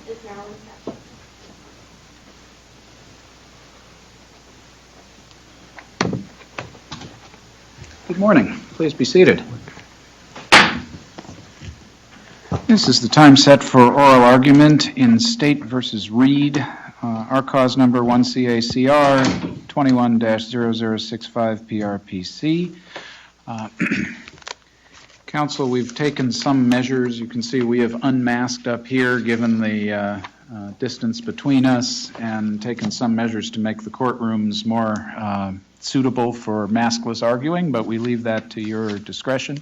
is now in session. Good morning. Please be seated. This is the time set for oral argument in State v. Reed. Our cause number 1CACR 21-0065 PRPC. Council, we've taken some measures. You can see we have unmasked up here given the distance between us and taken some measures to make the courtrooms more suitable for maskless arguing, but we leave that to your discretion.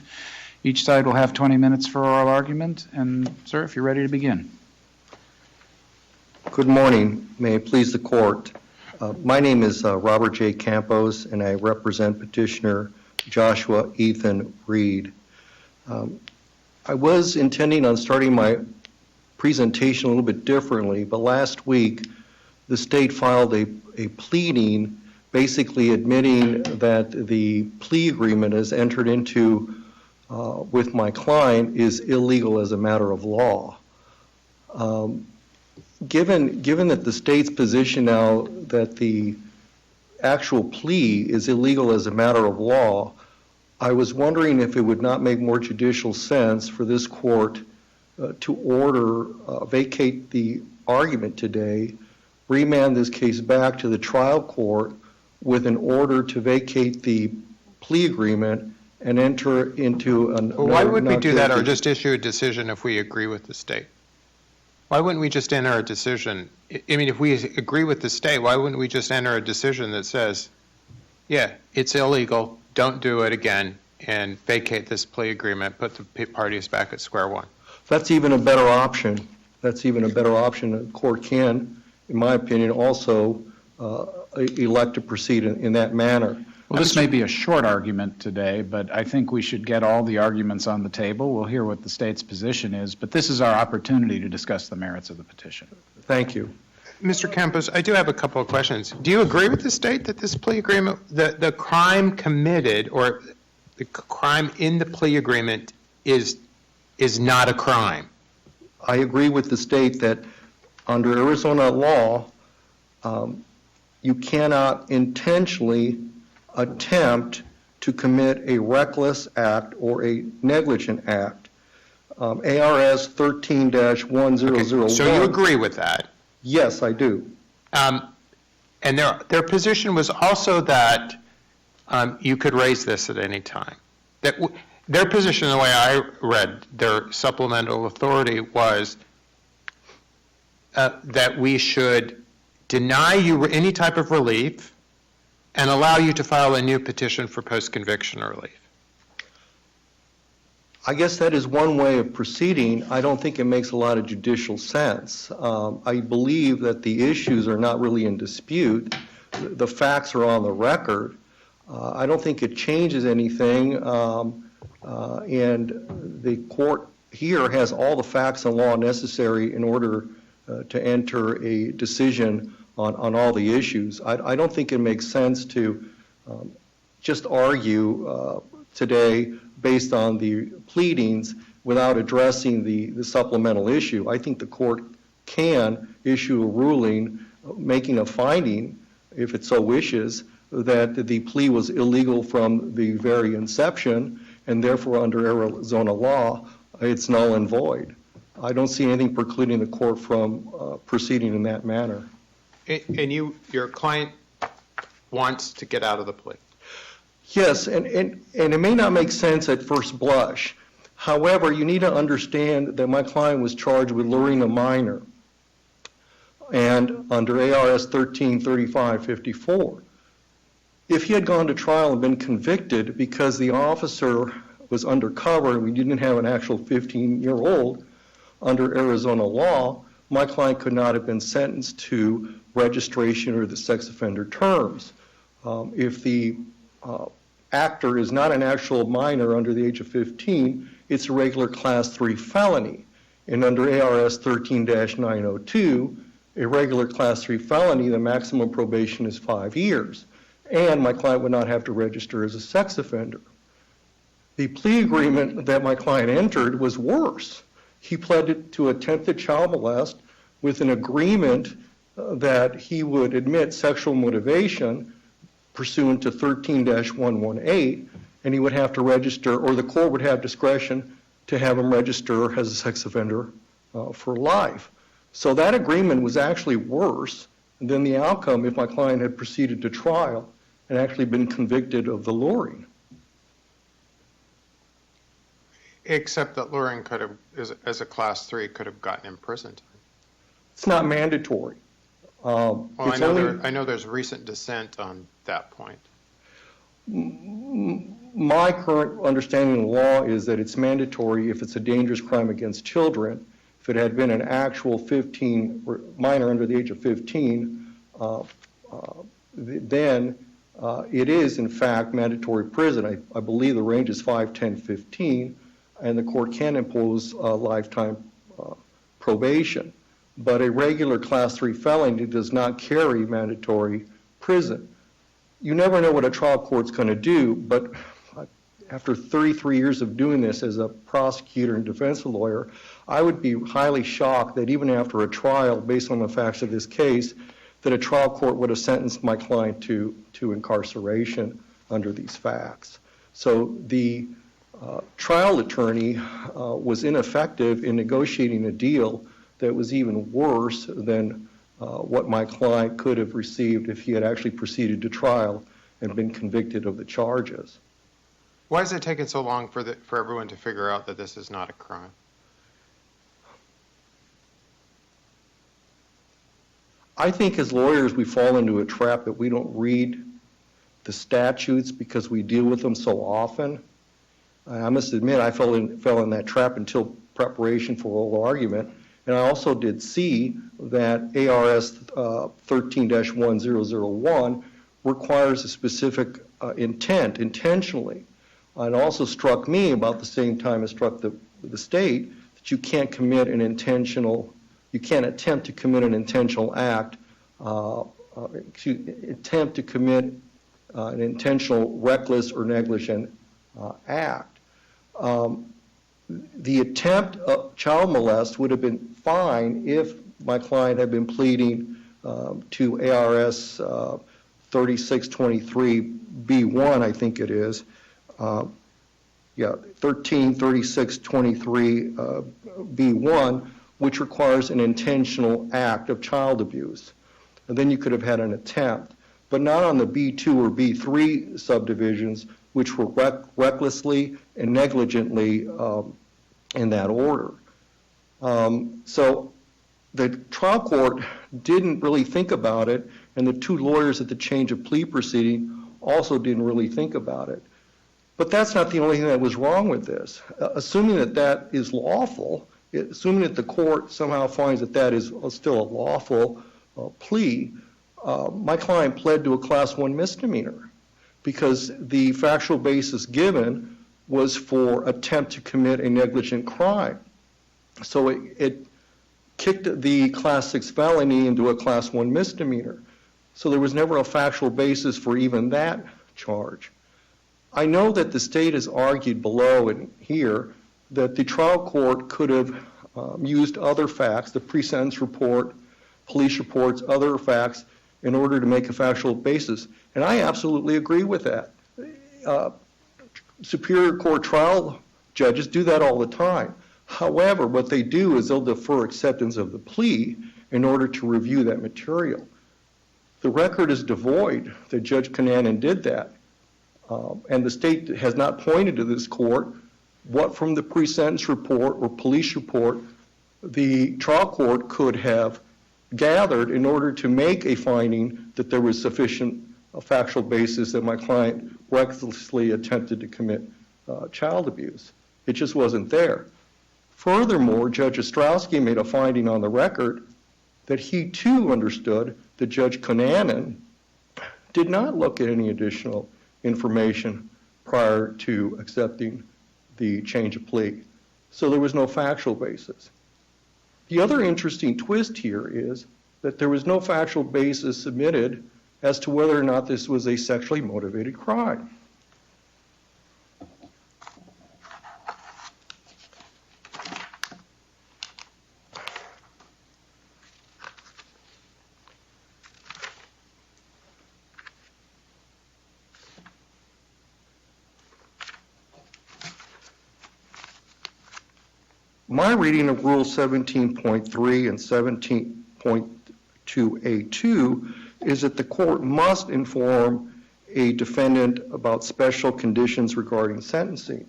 Each side will have 20 minutes for oral argument. And, sir, if you're ready to begin. Good morning. May it please the court. My name is Robert J. Campos, and I represent petitioner Joshua Ethan Reed. I was intending on starting my presentation a little bit differently, but last week the state filed a pleading basically admitting that the plea agreement as entered into with my client is illegal as a matter of law. Given that the state's position now that the actual plea is illegal as a matter of law, I was wondering if it would not make more judicial sense for this court to order, vacate the argument today, remand this case back to the trial court with an order to vacate the plea agreement and enter into an... Well, why would we do that or just issue a decision if we agree with the state? Why wouldn't we just enter a decision? I mean, if we agree with the state, why wouldn't we just enter a decision that says, yeah, it's illegal, don't do it again, and vacate this plea agreement, put the parties back at square one? That's even a better option. That's even a better option. The court can, in my opinion, also elect to proceed in that manner. Well, this may be a short argument today, but I think we should get all the arguments on the table. We'll hear what the state's position is, but this is our opportunity to discuss the merits of the petition. Thank you. Mr. Campos, I do have a couple of questions. Do you agree with the state that this plea agreement, the crime committed or the crime in the plea agreement is not a crime? I agree with the state that under Arizona law, you cannot intentionally attempt to commit a reckless act or a negligent act. ARS 13-1001. Okay, so you agree with that? Yes, I do. And their position was also that you could raise this at any time. That their position, the way I read their supplemental authority, was that we should deny you any type of relief and allow you to file a new petition for post-conviction relief. I guess that is one way of proceeding. I don't think it makes a lot of judicial sense. I believe that the issues are not really in dispute. The facts are on the record. I don't think it changes anything, and the court here has all the facts and law necessary in order to enter a decision on all the issues. I don't think it makes sense to just argue today based on the pleadings without addressing the supplemental issue. I think the court can issue a ruling making a finding, if it so wishes, that the plea was illegal from the very inception, and therefore under Arizona law, it's null and void. I don't see anything precluding the court from proceeding in that manner. And your client wants to get out of the plea? Yes, and it may not make sense at first blush. However, you need to understand that my client was charged with luring a minor, and under ARS 13-3554. If he had gone to trial and been convicted because the officer was undercover and we didn't have an actual 15-year-old, under Arizona law, my client could not have been sentenced to registration or the sex offender terms. If the actor is not an actual minor under the age of 15, it's a regular class 3 felony. And under ARS 13-902, a regular class 3 felony, the maximum probation is 5 years. And my client would not have to register as a sex offender. The plea agreement that my client entered was worse. He pled to attempted child molest with an agreement that he would admit sexual motivation pursuant to 13-118, and he would have to register, or the court would have discretion to have him register as a sex offender for life. So that agreement was actually worse than the outcome if my client had proceeded to trial and actually been convicted of the luring. Except that luring could have, as a class 3, could have gotten imprisoned. It's not mandatory. Well, I know there's recent dissent on that point. My current understanding of the law is that it's mandatory if it's a dangerous crime against children. If it had been an actual minor under the age of 15, then it is, in fact, mandatory prison. I believe the range is 5, 10, 15, and the court can impose lifetime probation. But a regular Class 3 felony does not carry mandatory prison. You never know what a trial court's going to do, but after 33 years of doing this as a prosecutor and defense lawyer, I would be highly shocked that even after a trial, based on the facts of this case, that a trial court would have sentenced my client to incarceration under these facts. So the trial attorney was ineffective in negotiating a deal that was even worse than what my client could have received if he had actually proceeded to trial and been convicted of the charges. Why has it taken so long for everyone to figure out that this is not a crime? I think as lawyers we fall into a trap that we don't read the statutes because we deal with them so often. I must admit I fell in that trap until preparation for oral argument. And I also did see that ARS 13-1001 requires a specific intent, intentionally. It also struck me about the same time it struck the state that you can't attempt to commit an intentional act, attempt to commit an intentional reckless or negligent act. The attempt of child molest would have been fine if my client had been pleading to ARS 3623B1, I think it is. 133623B1, which requires an intentional act of child abuse. And then you could have had an attempt, but not on the B2 or B3 subdivisions, which were recklessly and negligently in that order. So the trial court didn't really think about it, and the two lawyers at the change of plea proceeding also didn't really think about it. But that's not the only thing that was wrong with this. Assuming that that is lawful, assuming that the court somehow finds that that is still a lawful plea, my client pled to a Class 1 misdemeanor because the factual basis given was for attempt to commit a negligent crime. So it kicked the Class 6 felony into a Class 1 misdemeanor. So there was never a factual basis for even that charge. I know that the state has argued below and here that the trial court could have used other facts, the pre-sentence report, police reports, other facts, in order to make a factual basis. And I absolutely agree with that. Superior Court trial judges do that all the time. However, what they do is they'll defer acceptance of the plea in order to review that material. The record is devoid that Judge Conannon did that. And the state has not pointed to this court what from the pre-sentence report or police report the trial court could have gathered in order to make a finding that there was sufficient factual basis that my client recklessly attempted to commit child abuse. It just wasn't there. Furthermore, Judge Ostrowski made a finding on the record that he too understood that Judge Conannon did not look at any additional information prior to accepting the change of plea. So there was no factual basis. The other interesting twist here is that there was no factual basis submitted as to whether or not this was a sexually motivated crime. My reading of Rule 17.3 and 17.2A2 is that the court must inform a defendant about special conditions regarding sentencing.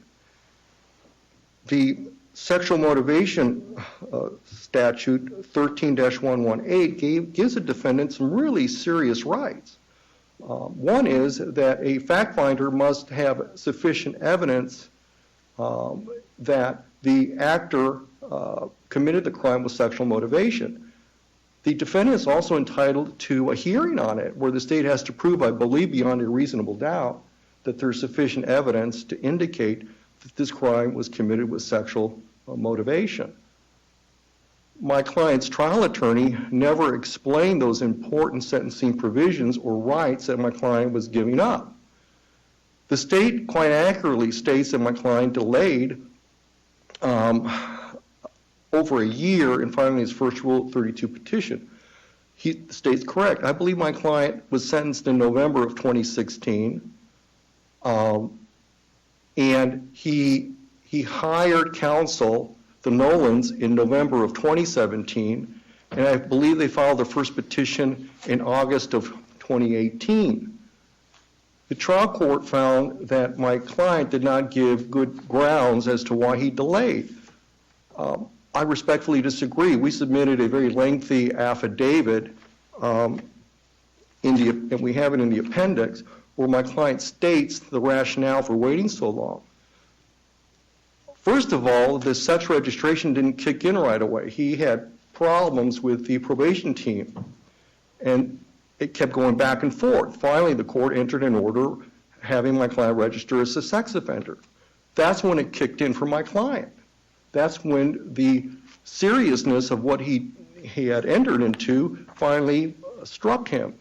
The sexual motivation statute 13-118 gives a defendant some really serious rights. One is that a fact finder must have sufficient evidence that the actor committed the crime with sexual motivation. The defendant is also entitled to a hearing on it, where the state has to prove, I believe beyond a reasonable doubt, that there's sufficient evidence to indicate that this crime was committed with sexual motivation. My client's trial attorney never explained those important sentencing provisions or rights that my client was giving up. The state quite accurately states that my client delayed over a year in filing his first Rule 32 petition. He states correct. I believe my client was sentenced in November of 2016, and he hired counsel, the Nolans, in November of 2017, and I believe they filed their first petition in August of 2018. The trial court found that my client did not give good grounds as to why he delayed. I respectfully disagree. We submitted a very lengthy affidavit, and we have it in the appendix, where my client states the rationale for waiting so long. First of all, the sex registration didn't kick in right away. He had problems with the probation team, and it kept going back and forth. Finally, the court entered an order having my client register as a sex offender. That's when it kicked in for my client. That's when the seriousness of what he had entered into finally struck him.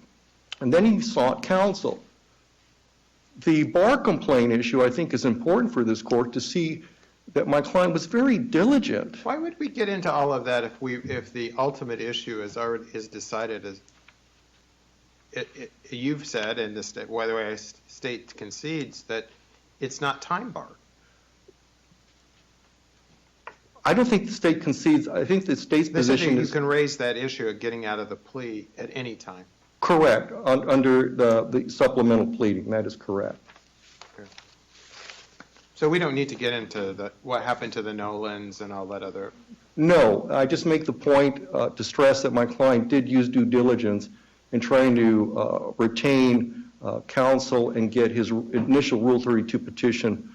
And then he sought counsel. The bar complaint issue, I think, is important for this court to see that my client was very diligent. Why would we get into all of that if the ultimate issue is decided as you've said, and the state, whether the state concedes that it's not time barred? I don't think the state concedes. I think the state's position is... You can raise that issue of getting out of the plea at any time. Correct, under the supplemental pleading. That is correct. Okay. So we don't need to get into what happened to the Nolans and all that other... No, I just make the point to stress that my client did use due diligence in trying to retain counsel and get his initial Rule 32 petition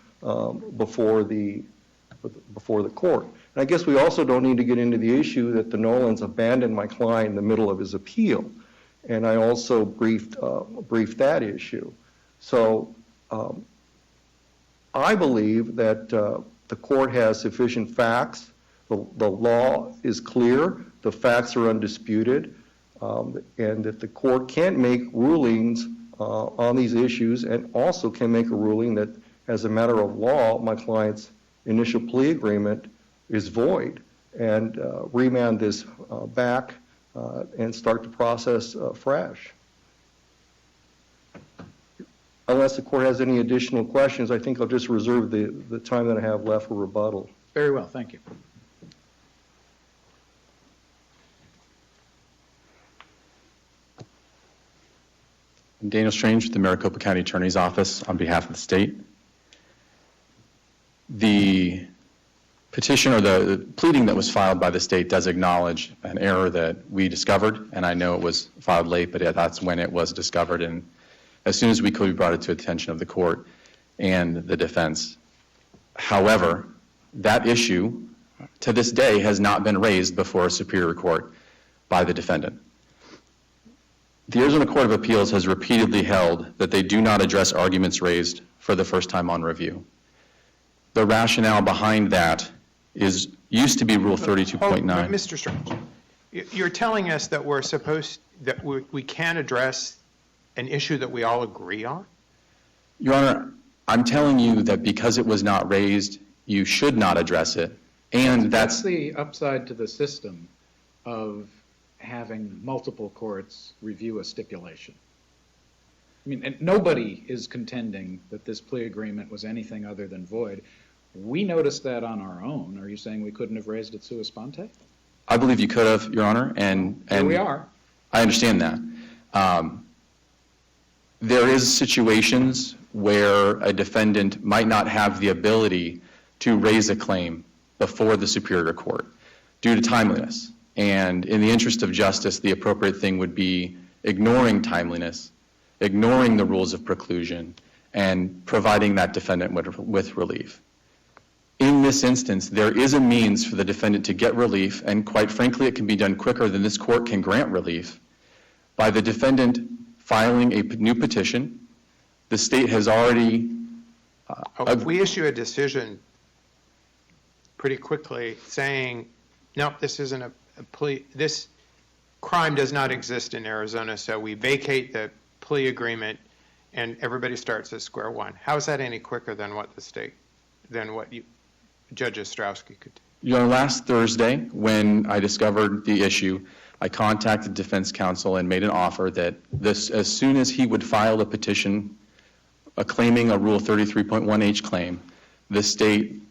before the court. And I guess we also don't need to get into the issue that the Nolans abandoned my client in the middle of his appeal. And I also briefed that issue. So I believe that the court has sufficient facts. The law is clear. The facts are undisputed. And that the court can make rulings on these issues, and also can make a ruling that, as a matter of law, my client's initial plea agreement is void, and remand this back and start the process fresh. Unless the court has any additional questions, I think I'll just reserve the time that I have left for rebuttal. Very well, thank you. I'm Daniel Strange with the Maricopa County Attorney's Office on behalf of the state. The petition, or the pleading that was filed by the state, does acknowledge an error that we discovered, and I know it was filed late, but that's when it was discovered, and as soon as we could, we brought it to the attention of the court and the defense. However, that issue, to this day, has not been raised before a superior court by the defendant. The Arizona Court of Appeals has repeatedly held that they do not address arguments raised for the first time on review. The rationale behind that used to be Rule 32.9. Mr. Strange, you're telling us that we can address an issue that we all agree on? Your Honor, I'm telling you that because it was not raised, you should not address it, and that's the upside to the system of having multiple courts review a stipulation. I mean, and nobody is contending that this plea agreement was anything other than void. We noticed that on our own. Are you saying we couldn't have raised it sua sponte? I believe you could have, Your Honor, and Here we are. I understand that. There is situations where a defendant might not have the ability to raise a claim before the Superior Court due to timeliness. And in the interest of justice, the appropriate thing would be ignoring timeliness, ignoring the rules of preclusion, and providing that defendant with relief. In this instance, there is a means for the defendant to get relief, and quite frankly, it can be done quicker than this court can grant relief, by the defendant filing a new petition. The state has already... If we issue a decision pretty quickly saying, no, this isn't a plea, this crime does not exist in Arizona, so we vacate the plea agreement and everybody starts at square one. How is that any quicker than what Judge Ostrowski could do? Your Honor, last Thursday, when I discovered the issue, I contacted defense counsel and made an offer that as soon as he would file a petition claiming a Rule 33.1H claim, the state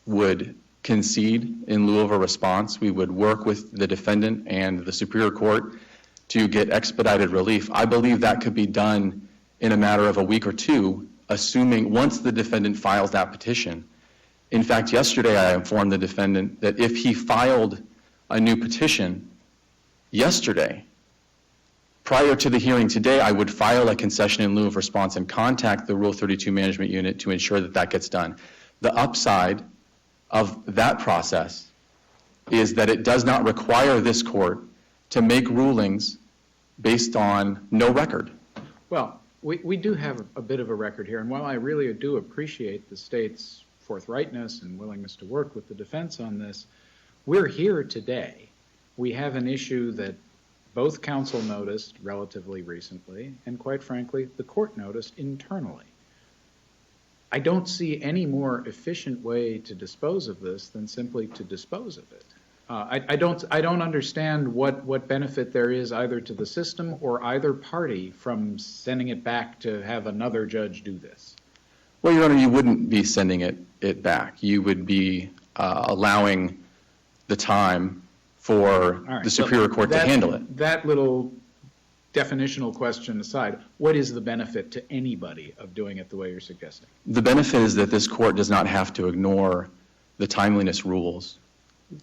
would concede in lieu of a response. We would work with the defendant and the Superior Court to get expedited relief. I believe that could be done in a matter of a week or two, assuming once the defendant files that petition. In fact, yesterday I informed the defendant that if he filed a new petition yesterday, prior to the hearing today, I would file a concession in lieu of response and contact the Rule 32 Management Unit to ensure that that gets done. The upside of that process is that it does not require this court to make rulings based on no record. Well, we do have a bit of a record here, and while I really do appreciate the state's forthrightness and willingness to work with the defense on this, we're here today. We have an issue that both counsel noticed relatively recently, and quite frankly, the court noticed internally. I don't see any more efficient way to dispose of this than simply to dispose of it. I don't understand what benefit there is either to the system or either party from sending it back to have another judge do this. Well, Your Honor, you wouldn't be sending it back. You would be allowing the time for the Superior Court to handle it. That little definitional question aside, what is the benefit to anybody of doing it the way you're suggesting? The benefit is that this court does not have to ignore the timeliness rules.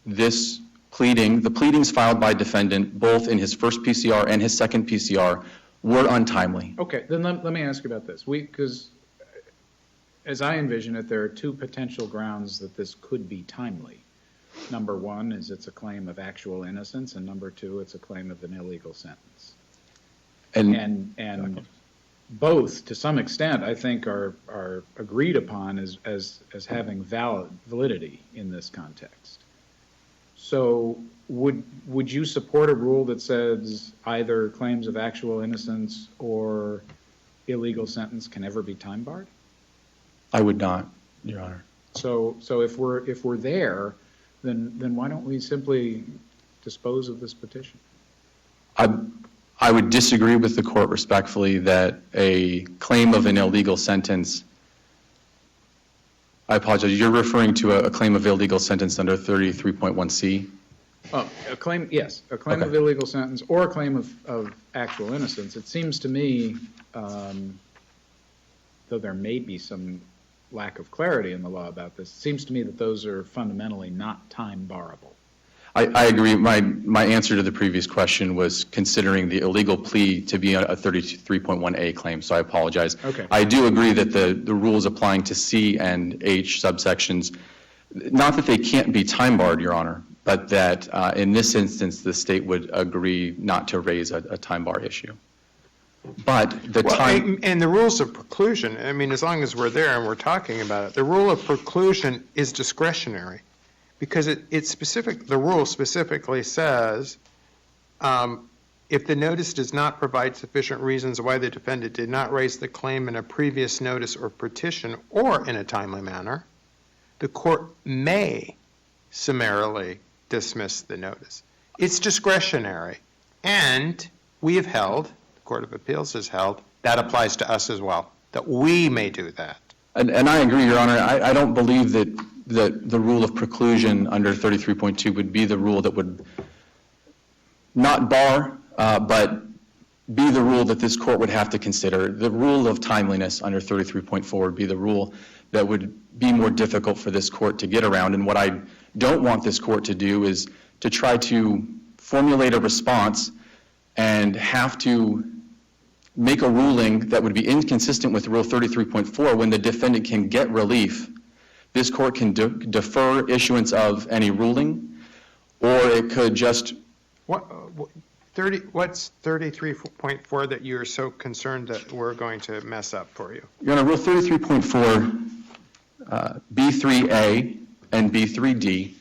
The pleadings filed by defendant, both in his first PCR and his second PCR, were untimely. Okay, then let me ask you about this. Because as I envision it, there are two potential grounds that this could be timely. Number one is it's a claim of actual innocence, and number two, it's a claim of an illegal sentence. And both, to some extent, I think are agreed upon as having validity in this context. So would you support a rule that says either claims of actual innocence or illegal sentence can ever be time barred? I would not, Your Honor. So if we're there, then why don't we simply dispose of this petition? I would disagree with the court respectfully that a claim of an illegal sentence, I apologize, you're referring to a claim of illegal sentence under 33.1C? Oh, a claim, yes, a claim of illegal sentence or a claim of actual innocence. It seems to me, though there may be some lack of clarity in the law about this, it seems to me that those are fundamentally not time barrable. I agree. My answer to the previous question was considering the illegal plea to be a 33.1A claim, so I apologize. Okay. I do agree that the rules applying to C and H subsections, not that they can't be time barred, Your Honor, but that in this instance the state would agree not to raise a time bar issue. But the time... And the rules of preclusion, I mean, as long as we're there and we're talking about it, the rule of preclusion is discretionary. Because the rule specifically says, if the notice does not provide sufficient reasons why the defendant did not raise the claim in a previous notice or petition or in a timely manner, the court may summarily dismiss the notice. It's discretionary. And we have held, the Court of Appeals has held, that applies to us as well, that we may do that. And I agree, Your Honor. I don't believe that the rule of preclusion under 33.2 would be the rule that would not bar, but be the rule that this court would have to consider. The rule of timeliness under 33.4 would be the rule that would be more difficult for this court to get around. And what I don't want this court to do is to try to formulate a response and have to make a ruling that would be inconsistent with Rule 33.4 when the defendant can get relief. This court can defer issuance of any ruling, or it could just... What's 33.4 that you're so concerned that we're going to mess up for you? Your Honor, Rule 33.4, B3A and B3D.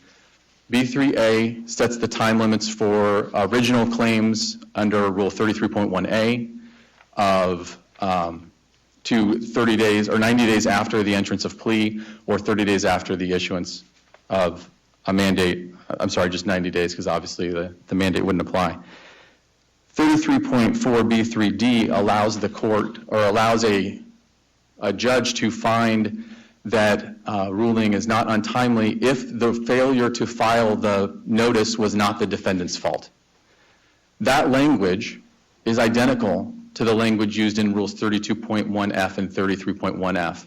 B3A sets the time limits for original claims under Rule 33.1A of to 30 days or 90 days after the entrance of plea, or 30 days after the issuance of a mandate. I'm sorry, just 90 days, because obviously the mandate wouldn't apply. 33.4B3D allows the court, or allows a judge to find that ruling is not untimely if the failure to file the notice was not the defendant's fault. That language is identical to the language used in Rules 32.1F and 33.1F.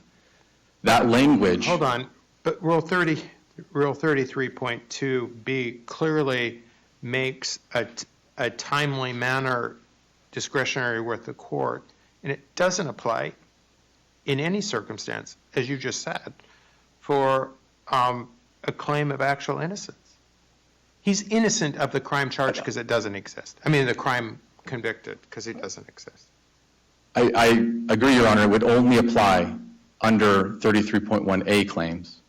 That language... Hold on, but Rule 33.2B clearly makes a timely manner discretionary with the court, and it doesn't apply in any circumstance, as you just said, for a claim of actual innocence. He's innocent of the crime charged because it doesn't exist. I mean, the crime convicted because it doesn't exist. I agree, Your Honor. It would only apply under 33.1A claims.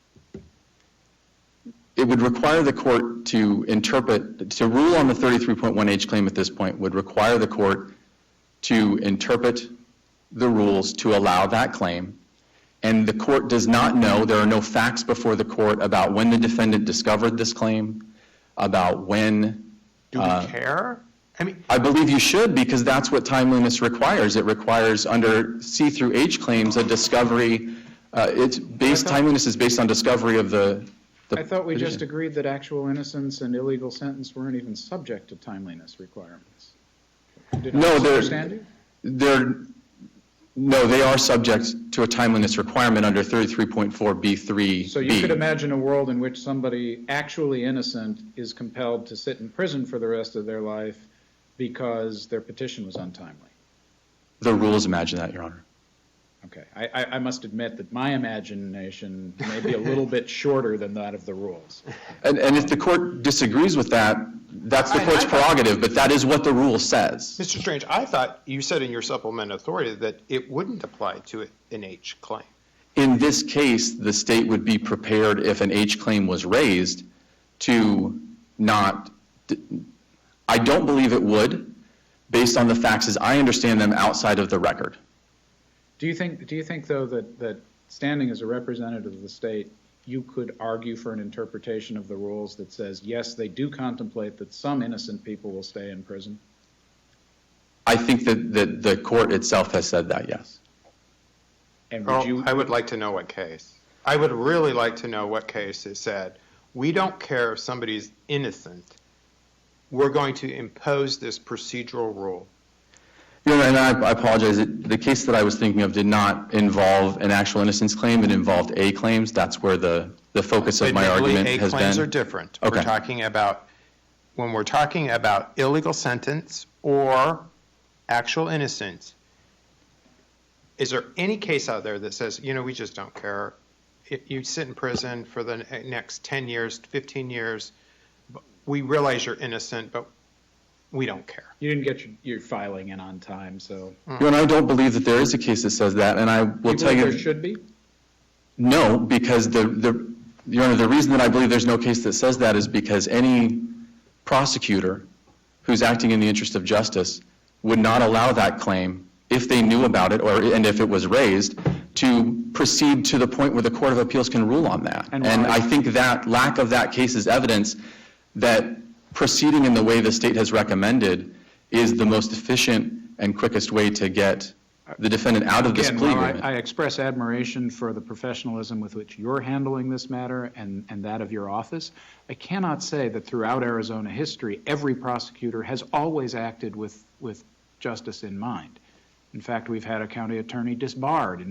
It would require the court to interpret, to rule on the 33.1H claim at this point would require the court to interpret the rules to allow that claim. And the court does not know, there are no facts before the court about when the defendant discovered this claim, about when... Do we care? I believe you should, because that's what timeliness requires. It requires under C through H claims a discovery. Timeliness is based on discovery of the I thought we petition. just agreed that actual innocence and illegal sentence weren't even subject to timeliness requirements. Did I misunderstand you? No, they are subject to a timeliness requirement under 33.4B3B. So you could imagine a world in which somebody actually innocent is compelled to sit in prison for the rest of their life because their petition was untimely. The rules imagine that, Your Honor. Okay. I must admit that my imagination may be a little bit shorter than that of the rules. And if the court disagrees with that, that's the court's prerogative, but that is what the rule says. Mr. Strange, I thought you said in your supplement authority that it wouldn't apply to an H claim. In this case, the state would be prepared, if an H claim was raised, to not... I don't believe it would, based on the facts as I understand them outside of the record. Do you think though, that standing as a representative of the state, you could argue for an interpretation of the rules that says, yes, they do contemplate that some innocent people will stay in prison? I think that the court itself has said that, yes. And would you... I would like to know what case. I would really like to know what case has said, we don't care if somebody's innocent, we're going to impose this procedural rule. Your Honor, and I apologize, the case that I was thinking of did not involve an actual innocence claim, it involved A claims. That's where the focus of my argument has been. A claims are different. Okay. When we're talking about illegal sentence or actual innocence, is there any case out there that says, we just don't care? You sit in prison for the next 10 years, 15 years, we realize you're innocent, but we don't care. You didn't get your filing in on time, so... Your Honor, I don't believe that there is a case that says that, and I will tell you... there should be? No, because Your Honor, the reason that I believe there's no case that says that is because any prosecutor who's acting in the interest of justice would not allow that claim, if they knew about it and if it was raised, to proceed to the point where the Court of Appeals can rule on that. And I think that lack of that case is evidence that proceeding in the way the state has recommended is the most efficient and quickest way to get the defendant out of this Again, plea while agreement. I express admiration for the professionalism with which you're handling this matter and that of your office, I cannot say that throughout Arizona history, every prosecutor has always acted with justice in mind. In fact, we've had a county attorney disbarred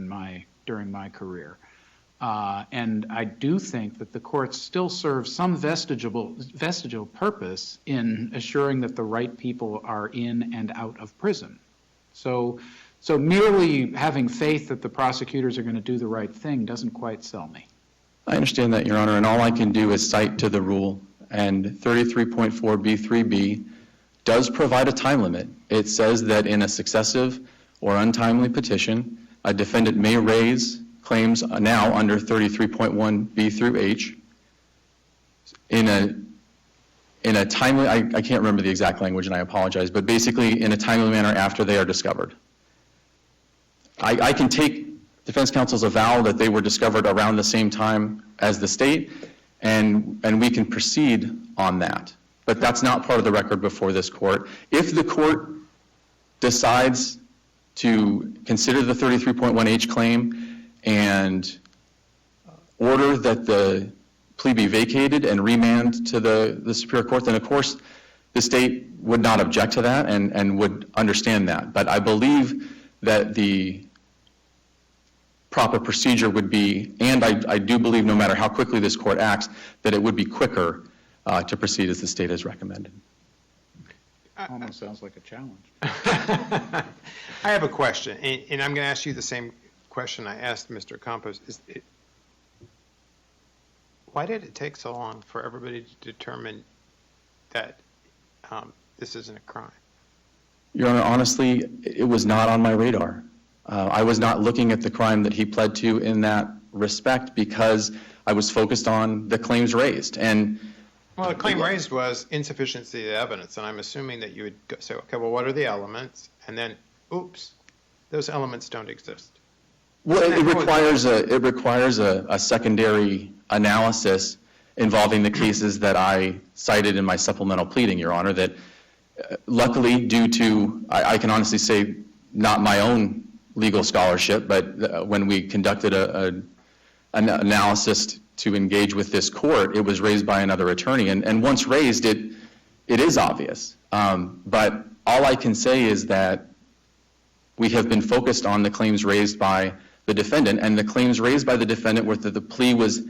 during my career. And I do think that the courts still serve some vestigial purpose in assuring that the right people are in and out of prison. So merely having faith that the prosecutors are going to do the right thing doesn't quite sell me. I understand that, Your Honor, and all I can do is cite to the rule, and 33.4B3B does provide a time limit. It says that in a successive or untimely petition, a defendant may raise claims now under 33.1B through H in a timely, I can't remember the exact language and I apologize, but basically in a timely manner after they are discovered. I can take defense counsel's avowal that they were discovered around the same time as the state, and we can proceed on that. But that's not part of the record before this court. If the court decides to consider the 33.1H claim and order that the plea be vacated and remand to the Superior Court, then of course the state would not object to that and would understand that. But I believe that the proper procedure would be, and I do believe no matter how quickly this court acts, that it would be quicker to proceed as the state has recommended. Almost sounds like a challenge. I have a question, and I'm going to ask you the same question I asked Mr. Campos. Why did it take so long for everybody to determine that this isn't a crime? Your Honor, honestly, it was not on my radar. I was not looking at the crime that he pled to in that respect because I was focused on the claims raised. Well, the claim raised was insufficiency of evidence, and I'm assuming that you would say, okay, well, what are the elements? And then, oops, those elements don't exist. Well, it requires a secondary analysis involving the cases that I cited in my supplemental pleading, Your Honor, that luckily due to, I can honestly say, not my own legal scholarship, but when we conducted an analysis to engage with this court, it was raised by another attorney. And once raised, it is obvious. But all I can say is that we have been focused on the claims raised by the defendant, and the claims raised by the defendant were that the plea was,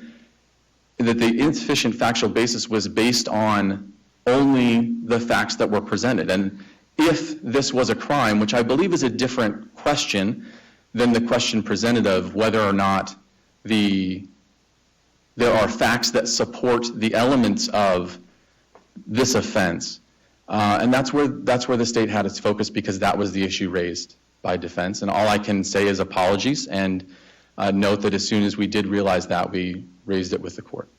that the insufficient factual basis was based on only the facts that were presented. And if this was a crime, which I believe is a different question than the question presented of whether or not there are facts that support the elements of this offense. And that's where the state had its focus because that was the issue raised by defense. And all I can say is apologies and note that as soon as we did realize that, we raised it with the court.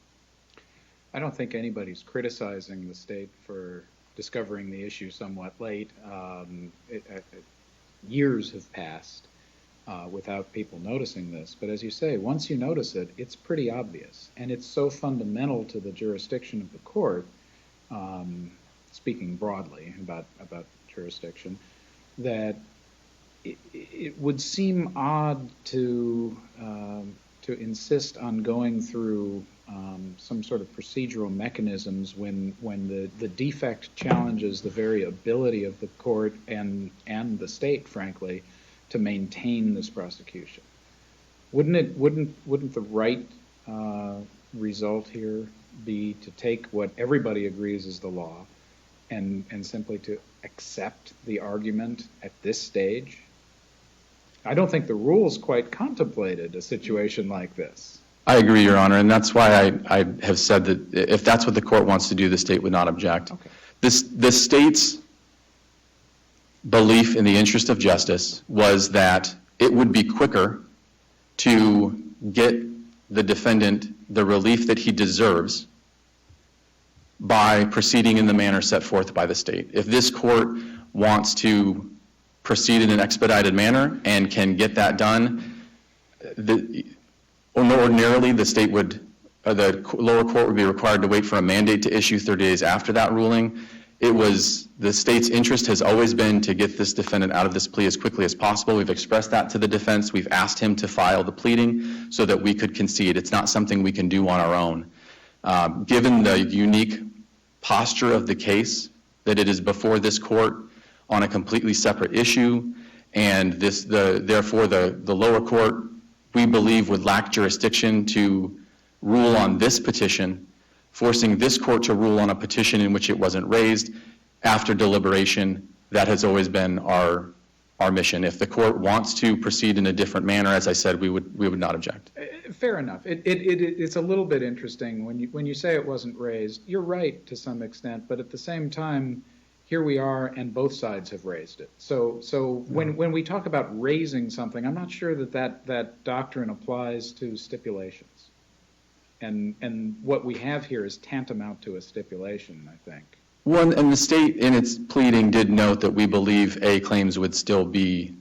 I don't think anybody's criticizing the state for discovering the issue somewhat late. Years have passed without people noticing this. But as you say, once you notice it, it's pretty obvious. And it's so fundamental to the jurisdiction of the court, speaking broadly about jurisdiction, that it would seem odd to insist on going through some sort of procedural mechanisms when the defect challenges the very ability of the court and the state, frankly, to maintain this prosecution. Wouldn't the right result here be to take what everybody agrees is the law and simply to accept the argument at this stage? I don't think the rules quite contemplated a situation like this. I agree, Your Honor, and that's why I have said that if that's what the court wants to do, the state would not object. Okay. The state's belief in the interest of justice was that it would be quicker to get the defendant the relief that he deserves by proceeding in the manner set forth by the state. If this court wants to proceed in an expedited manner and can get that done, ordinarily the lower court would be required to wait for a mandate to issue 30 days after that ruling. the state's interest has always been to get this defendant out of this plea as quickly as possible. We've expressed that to the defense. We've asked him to file the pleading so that we could concede. It's not something we can do on our own. Given the unique posture of the case, that it is before this court on a completely separate issue, and therefore the lower court, we believe, would lack jurisdiction to rule on this petition, forcing this court to rule on a petition in which it wasn't raised after deliberation. That has always been our mission. If the court wants to proceed in a different manner, as I said, we would not object. Fair enough. It's a little bit interesting when you say it wasn't raised. You're right to some extent, but at the same time, here we are, and both sides have raised it. So when we talk about raising something, I'm not sure that doctrine applies to stipulations. And what we have here is tantamount to a stipulation, I think. Well, and the state in its pleading did note that we believe A claims would still be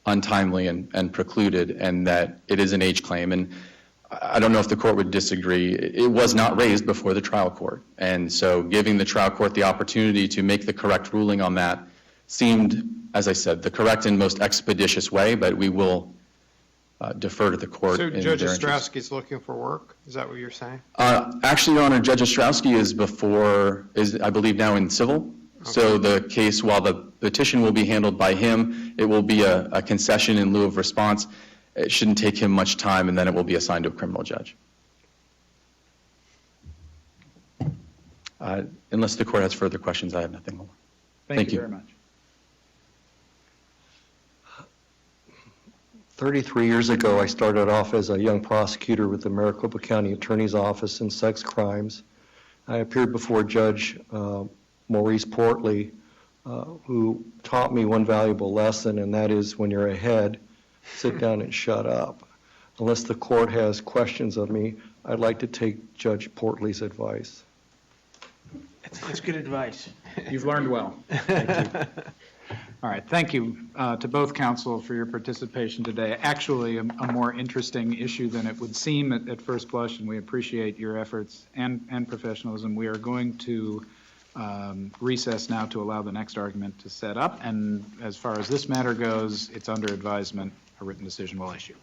untimely and precluded, and that it is an age claim. And I don't know if the court would disagree. It was not raised before the trial court. And so giving the trial court the opportunity to make the correct ruling on that seemed, as I said, the correct and most expeditious way, but we will defer to the court. So in Judge their interest. Ostrowski's looking for work? Is that what you're saying? Actually, Your Honor, Judge Ostrowski is I believe, now in civil. Okay. So the case, while the petition will be handled by him, it will be a concession in lieu of response. It shouldn't take him much time, and then it will be assigned to a criminal judge. Unless the court has further questions, I have nothing more. Thank you very much. 33 years ago, I started off as a young prosecutor with the Maricopa County Attorney's Office in sex crimes. I appeared before Judge Maurice Portley, who taught me one valuable lesson, and that is when you're ahead, sit down and shut up. Unless the court has questions of me, I'd like to take Judge Portley's advice. That's good advice. You've learned well. Thank you. All right, thank you to both counsel for your participation today. Actually, a more interesting issue than it would seem at first blush, and we appreciate your efforts and professionalism. We are going to recess now to allow the next argument to set up, and as far as this matter goes, it's under advisement. A written decision will issue.